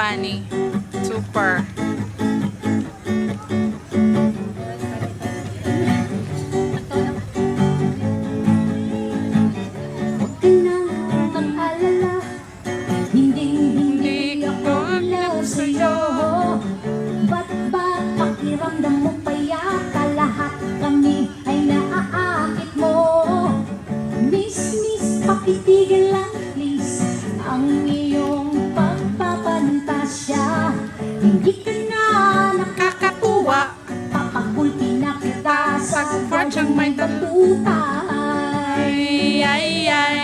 Bunny. Super. Hindi ako in love sa'yo. Ba't ba pakiramdam mo pa yata lahat kami ay naaakit mo? Miss, pakitigil lang please ang iyong pagpapantasya. Hindi ka na Nakakatuwa. nakakapagpulpi na kita sa Pagpadyang may kaputay. Ay, ay, ay.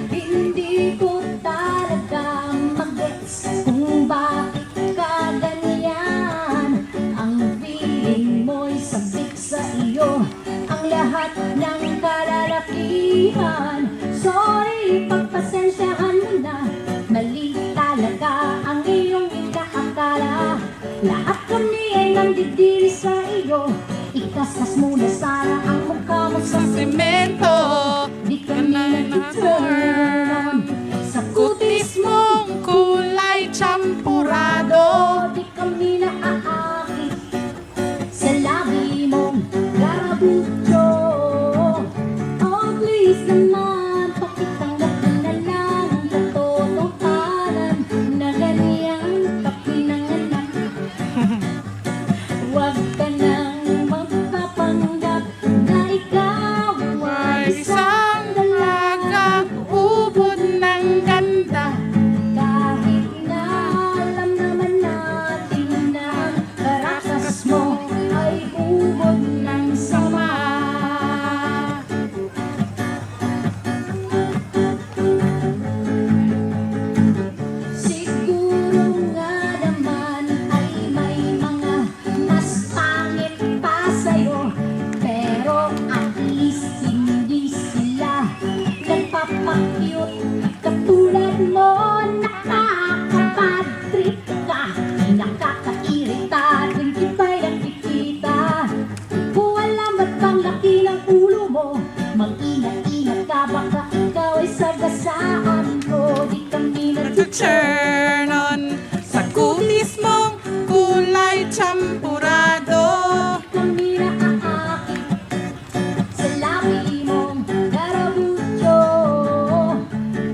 Hindi ko talaga mag-gets kung bakit ka ganyan. Ang feeling mo'y sabik sa iyo ang lahat ng kalalakihan. Sorry, pagpasensyahan mo na, mali talaga ang iyong inaakala. Lahat kami ay nandidiri sa iyo, ikaskas mo na sana ang mukha mo sa Semento. di ka na nag-turn sa kutis Mong kulay champurado. di kami naaakit sa labi mong garabutyo. Oh please naman, pakitanggap mo na lang ang katotohanan na ganyan ka pinanganak. Huwag ka nang magpapanggap na ikaw ay Isang dalagang ubod ng ganda. kahit na alam naman natin na ang karakas mo ay ubod ng sama. Siguro nga naman ay may mga mas pangit pa sa'yo, pero at least hindi sila nagpapakyut katulad mo. Nakakapag-trip ka, nakakairita, tuwing kita'y nakikita. Di ko alam ba't bang laki ng ulo mo. Mag-ingat-ingat ka, baka ikaw ay sagasaan ko. Di kami Turn on sa kutis mong kulay champurado. kami naaakit sa labi mong garabutyo.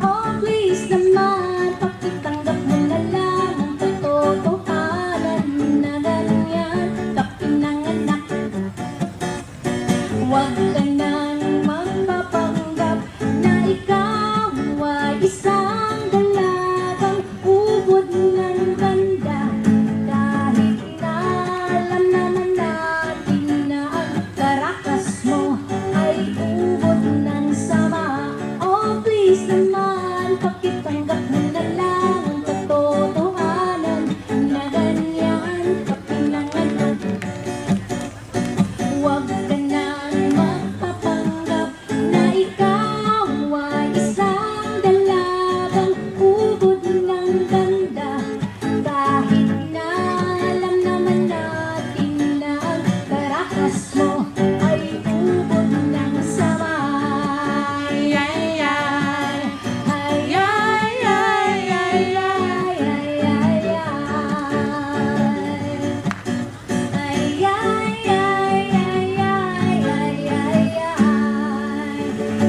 Oh please naman, pakitanggap mo na lang ang katotohanan na ganyan ka pinanganak. Huwag ka nang magpapanggap na ikaw ay isang dalagang ubod ng ganda. Kahit na alam naman natin na ang karakas mo ay ubod ng sama. Oh please naman, pakitanggap mo na lang ang katotohanan na ganyan ka pinanganak. Huwag ka nang magpapanggap na ikaw ay isang dalagang ubod ng ganda. Kahit na alam naman natin na ang karakas mo ay ubod ng sama. Ay, ay, ay. Ay, ay, ay, ay, ay, ay, ay, ay. Ay, ay, ay, ay, ay, ay, ay, ay.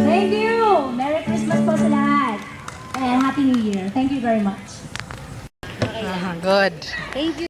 Thank you! Merry Christmas po sa lahat! And Happy New Year! Thank you very much. Good. Thank you.